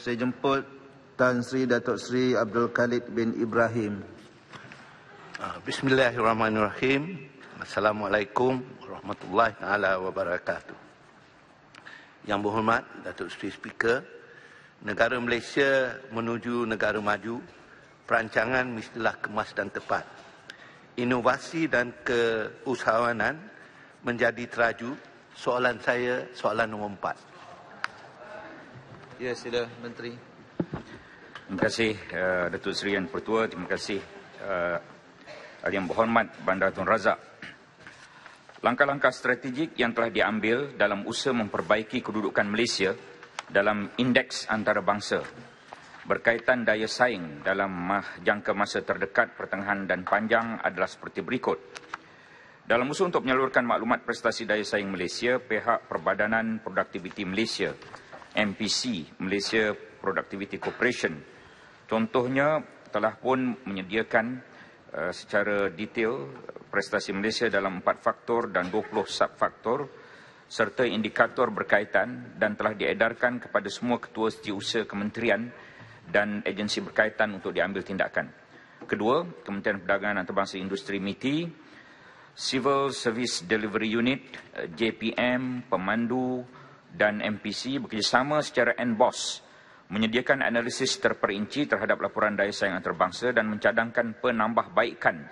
saya jemput Tan Sri Datuk Sri Abdul Khalid bin Ibrahim. Bismillahirrahmanirrahim. Assalamualaikum warahmatullahi taala wabarakatuh. Yang berhormat Datuk Seri Speaker, negara Malaysia menuju negara maju, perancangan mestilah kemas dan tepat. Inovasi dan keusahawanan menjadi teraju. Soalan saya, soalan nombor 4. Ya, sila Menteri. Terima kasih Datuk Seri Yang Pertua. Terima kasih Yang Berhormat Bandar Tun Razak. Langkah-langkah strategik yang telah diambil dalam usaha memperbaiki kedudukan Malaysia dalam indeks antarabangsa berkaitan daya saing dalam jangka masa terdekat, pertengahan dan panjang adalah seperti berikut. Dalam usaha untuk menyalurkan maklumat prestasi daya saing Malaysia, pihak Perbadanan Produktiviti Malaysia MPC, Malaysia Productivity Corporation, contohnya telah pun menyediakan secara detail prestasi Malaysia dalam 4 faktor dan 20 subfaktor serta indikator berkaitan dan telah diedarkan kepada semua ketua setiausaha kementerian dan agensi berkaitan untuk diambil tindakan. Kedua, Kementerian Perdagangan Antarabangsa Industri MITI, Civil Service Delivery Unit, JPM, Pemandu dan MPC bekerjasama secara NBOS menyediakan analisis terperinci terhadap laporan daya saing antarabangsa dan mencadangkan penambahbaikan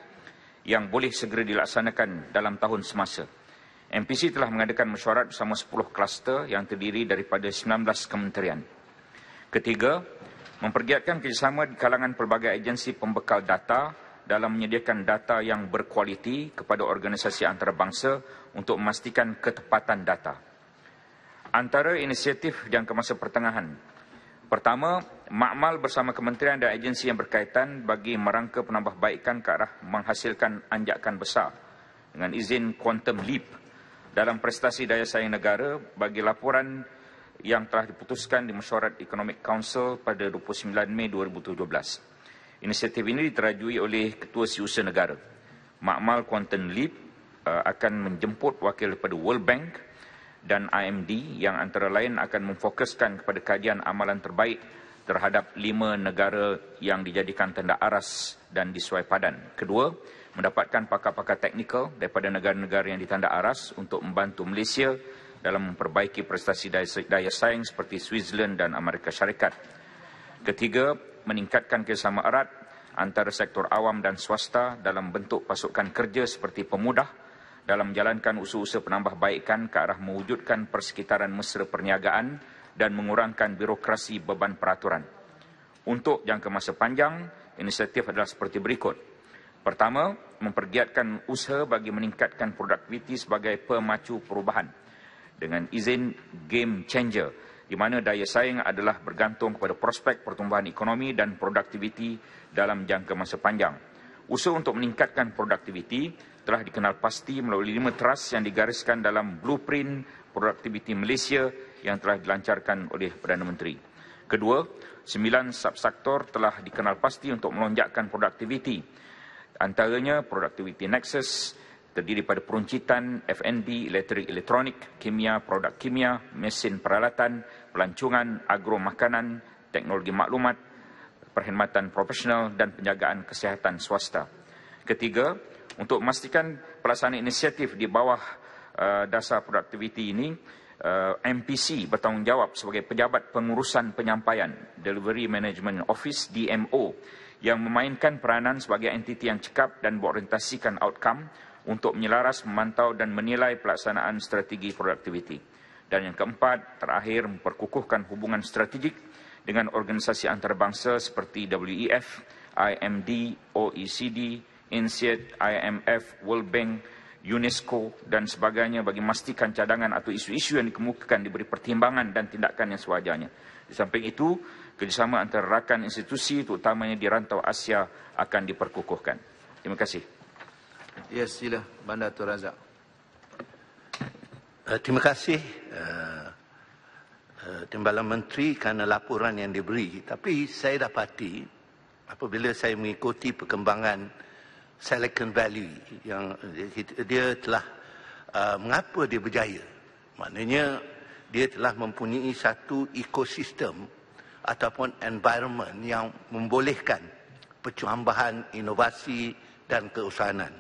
yang boleh segera dilaksanakan dalam tahun semasa. MPC telah mengadakan mesyuarat bersama 10 kluster yang terdiri daripada 19 kementerian. Ketiga, mempergiatkan kerjasama di kalangan pelbagai agensi pembekal data dalam menyediakan data yang berkualiti kepada organisasi antarabangsa untuk memastikan ketepatan data. Antara inisiatif jangka masa pertengahan. Pertama, makmal bersama kementerian dan agensi yang berkaitan bagi merangka penambahbaikan ke arah menghasilkan anjakan besar dengan izin Quantum Leap dalam prestasi daya saing negara bagi laporan yang telah diputuskan di Mesyuarat Economic Council pada 29 Mei 2017. Inisiatif ini diterajui oleh Ketua Setiausaha Negara. Makmal Quantum Leap akan menjemput wakil daripada World Bank dan IMD yang antara lain akan memfokuskan kepada kajian amalan terbaik terhadap 5 negara yang dijadikan tanda aras dan disuai padan. Kedua, mendapatkan pakar-pakar teknikal daripada negara-negara yang ditanda aras untuk membantu Malaysia dalam memperbaiki prestasi daya saing seperti Switzerland dan Amerika Syarikat. Ketiga, meningkatkan kerjasama erat antara sektor awam dan swasta dalam bentuk pasukan kerja seperti pemudah dalam menjalankan usaha-usaha penambahbaikan ke arah mewujudkan persekitaran mesra perniagaan dan mengurangkan birokrasi beban peraturan. Untuk jangka masa panjang, inisiatif adalah seperti berikut. Pertama, mempergiatkan usaha bagi meningkatkan produktiviti sebagai pemacu perubahan dengan izin game changer, di mana daya saing adalah bergantung kepada prospek pertumbuhan ekonomi dan produktiviti dalam jangka masa panjang. Usaha untuk meningkatkan produktiviti telah dikenal pasti melalui 5 teras yang digariskan dalam blueprint produktiviti Malaysia yang telah dilancarkan oleh Perdana Menteri. Kedua, 9 subsektor telah dikenal pasti untuk melonjakkan produktiviti. Antaranya Productivity Nexus, terdiri pada peruncitan, F&B, elektrik, elektronik, kimia, produk kimia, mesin peralatan, pelancongan, agro makanan, teknologi maklumat, perkhidmatan profesional dan penjagaan kesihatan swasta. Ketiga, untuk memastikan pelaksanaan inisiatif di bawah dasar produktiviti ini, MPC bertanggungjawab sebagai pejabat pengurusan penyampaian, Delivery Management Office, DMO, yang memainkan peranan sebagai entiti yang cekap dan berorientasikan outcome untuk menyelaras, memantau dan menilai pelaksanaan strategi produktiviti. Dan yang keempat, terakhir, memperkukuhkan hubungan strategik dengan organisasi antarabangsa seperti WEF, IMD, OECD, INSEAD, IMF, World Bank, UNESCO dan sebagainya bagi memastikan cadangan atau isu-isu yang dikemukakan diberi pertimbangan dan tindakan yang sewajarnya. Di samping itu, kerjasama antara rakan institusi terutamanya di rantau Asia akan diperkukuhkan. Terima kasih. Ya, sila Bandar Tun Razak. Terima kasih Timbalan Menteri kerana laporan yang diberi. Tapi saya dapati apabila saya mengikuti perkembangan Silicon Valley yang dia telah mengapa dia berjaya? Maknanya dia telah mempunyai satu ekosistem ataupun environment yang membolehkan percambahan inovasi dan keusahanan.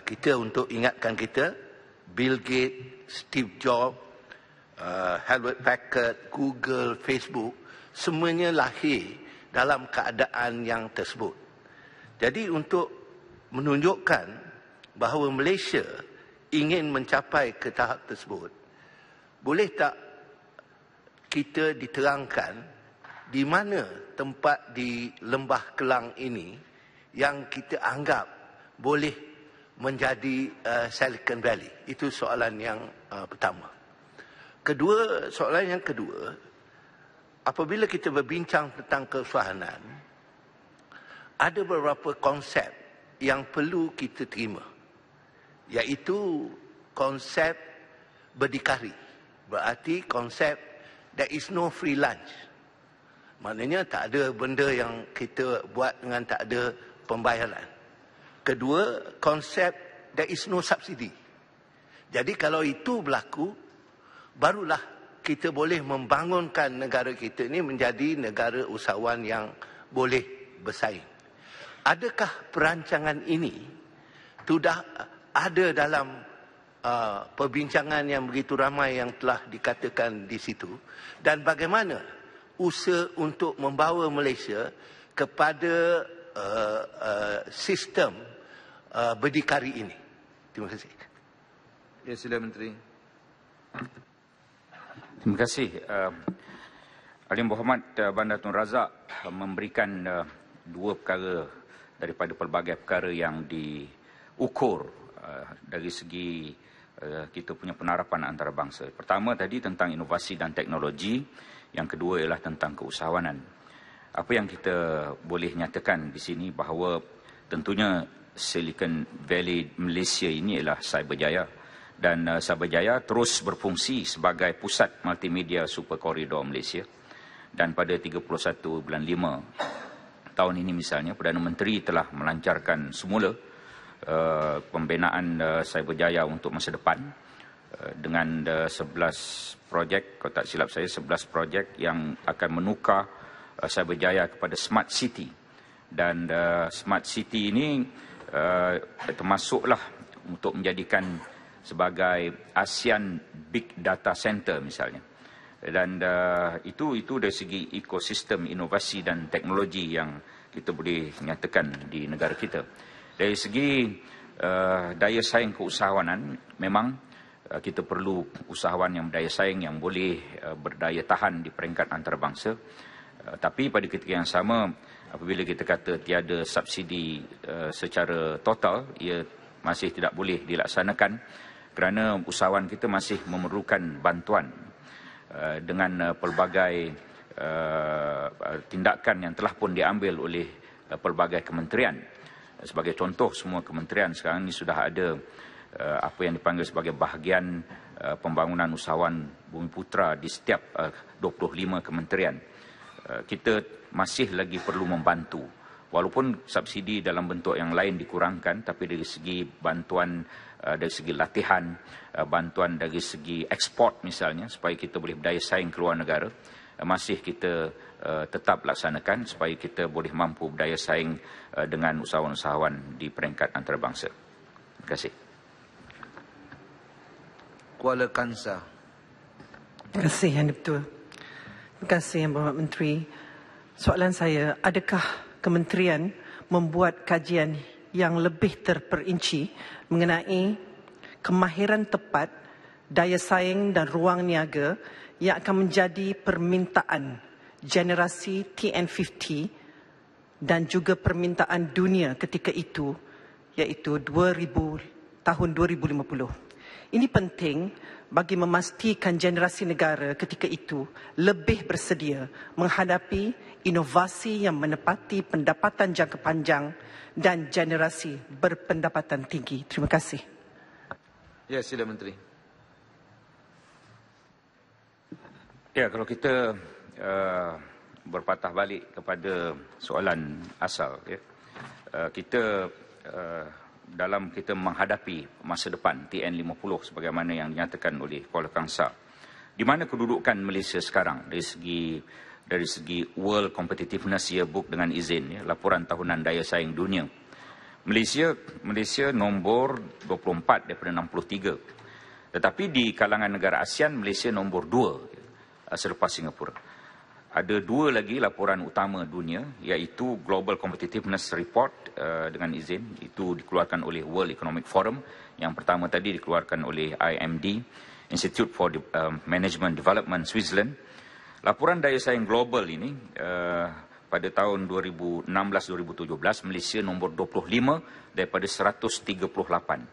Kita untuk ingatkan kita, Bill Gates, Steve Jobs, Hewlett Packard, Google, Facebook, semuanya lahir dalam keadaan yang tersebut. Jadi untuk menunjukkan bahawa Malaysia ingin mencapai ke tahap tersebut, boleh tak kita diterangkan di mana tempat di Lembah Kelang ini yang kita anggap boleh menjadi Silicon Valley? Itu soalan yang pertama. Soalan yang kedua, apabila kita berbincang tentang keusahanan, ada beberapa konsep yang perlu kita terima, iaitu konsep berdikari. Berarti konsep there is no free lunch. Maknanya tak ada benda yang kita buat dengan tak ada pembayaran. Kedua, konsep there is no subsidi. Jadi kalau itu berlaku, barulah kita boleh membangunkan negara kita ini menjadi negara usahawan yang boleh bersaing. Adakah perancangan ini sudah ada dalam perbincangan yang begitu ramai yang telah dikatakan di situ, dan bagaimana usaha untuk membawa Malaysia kepada sistem berdikari ini? Terima kasih. Ya, sila Menteri. Terima kasih. Ahli Berhormat Bandar Tun Razak memberikan dua perkara daripada pelbagai perkara yang diukur dari segi kita punya penarapan antarabangsa. Pertama tadi tentang inovasi dan teknologi, yang kedua ialah tentang keusahawanan. Apa yang kita boleh nyatakan di sini bahawa tentunya Silicon Valley Malaysia ini ialah Cyberjaya, dan Cyberjaya terus berfungsi sebagai pusat multimedia super koridor Malaysia. Dan pada 31 bulan 5 tahun ini misalnya, Perdana Menteri telah melancarkan semula pembinaan Cyberjaya untuk masa depan dengan 11 projek, kalau tak silap saya 11 projek yang akan menukar Cyberjaya kepada Smart City. Dan Smart City ini termasuklah untuk menjadikan sebagai ASEAN Big Data Center misalnya. Dan itu dari segi ekosistem inovasi dan teknologi yang kita boleh nyatakan di negara kita. Dari segi daya saing keusahawanan, memang kita perlu usahawan yang berdaya saing, yang boleh berdaya tahan di peringkat antarabangsa. Tapi pada ketika yang sama, apabila kita kata tiada subsidi secara total, ia masih tidak boleh dilaksanakan kerana usahawan kita masih memerlukan bantuan dengan pelbagai tindakan yang telah pun diambil oleh pelbagai kementerian. Sebagai contoh, semua kementerian sekarang ini sudah ada apa yang dipanggil sebagai bahagian pembangunan usahawan Bumiputera di setiap 25 kementerian. Kita masih lagi perlu membantu. Walaupun subsidi dalam bentuk yang lain dikurangkan, tapi dari segi bantuan, dari segi latihan, bantuan dari segi ekspor misalnya, supaya kita boleh berdaya saing keluar negara, masih kita tetap laksanakan supaya kita boleh mampu berdaya saing dengan usahawan-usahawan di peringkat antarabangsa. Terima kasih. Kuala Kansar. Terima kasih Yang Betul. Terima kasih Yang Berhormat Menteri. Soalan saya, adakah kementerian membuat kajian yang lebih terperinci mengenai kemahiran tepat, daya saing dan ruang niaga yang akan menjadi permintaan generasi TN50 dan juga permintaan dunia ketika itu, iaitu tahun 2050. Ini penting bagi memastikan generasi negara ketika itu lebih bersedia menghadapi inovasi yang menepati pendapatan jangka panjang dan generasi berpendapatan tinggi. Terima kasih. Ya, sila Menteri. Ya, kalau kita berpatah balik kepada soalan asal, ya, kita dalam kita menghadapi masa depan TN50 sebagaimana yang dinyatakan oleh Kuala Kangsar, di mana kedudukan Malaysia sekarang dari segi dari segi World Competitiveness Yearbook dengan izin, ya, laporan tahunan daya saing dunia. Malaysia nombor 24 daripada 63. Tetapi di kalangan negara ASEAN, Malaysia nombor 2 selepas Singapura. Ada 2 lagi laporan utama dunia, iaitu Global Competitiveness Report dengan izin. Itu dikeluarkan oleh World Economic Forum. Yang pertama tadi dikeluarkan oleh IMD, Institute for Management Development Switzerland. Laporan daya saing global ini pada tahun 2016-2017, Malaysia nombor 25 daripada 138.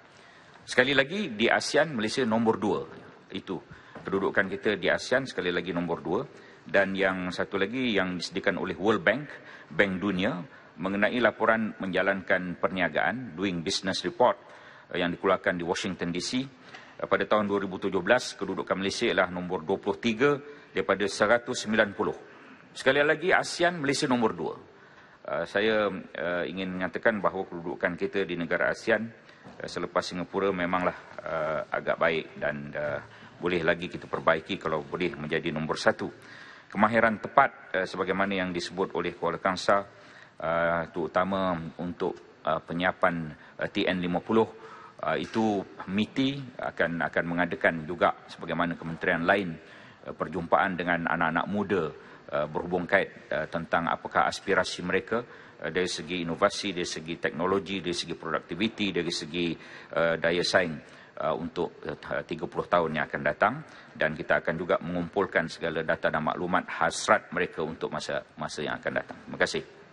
Sekali lagi di ASEAN, Malaysia nombor 2. Itu kedudukan kita di ASEAN, sekali lagi nombor 2. Dan yang satu lagi yang disediakan oleh World Bank, Bank Dunia, mengenai laporan menjalankan perniagaan, Doing Business Report, yang dikeluarkan di Washington DC. Pada tahun 2017, kedudukan Malaysia adalah nombor 23 daripada 190. Sekali lagi, ASEAN, Malaysia nombor 2. Saya ingin mengatakan bahawa kedudukan kita di negara ASEAN selepas Singapura memanglah agak baik dan boleh lagi kita perbaiki kalau boleh menjadi nombor 1. Kemahiran tepat sebagaimana yang disebut oleh Kuala Kangsar, terutama untuk penyiapan TN50, itu MITI akan mengadakan juga sebagaimana kementerian lain perjumpaan dengan anak-anak muda berhubung kait tentang apakah aspirasi mereka dari segi inovasi, dari segi teknologi, dari segi produktiviti, dari segi daya saing untuk 30 tahun yang akan datang, dan kita akan juga mengumpulkan segala data dan maklumat hasrat mereka untuk masa yang akan datang. Terima kasih.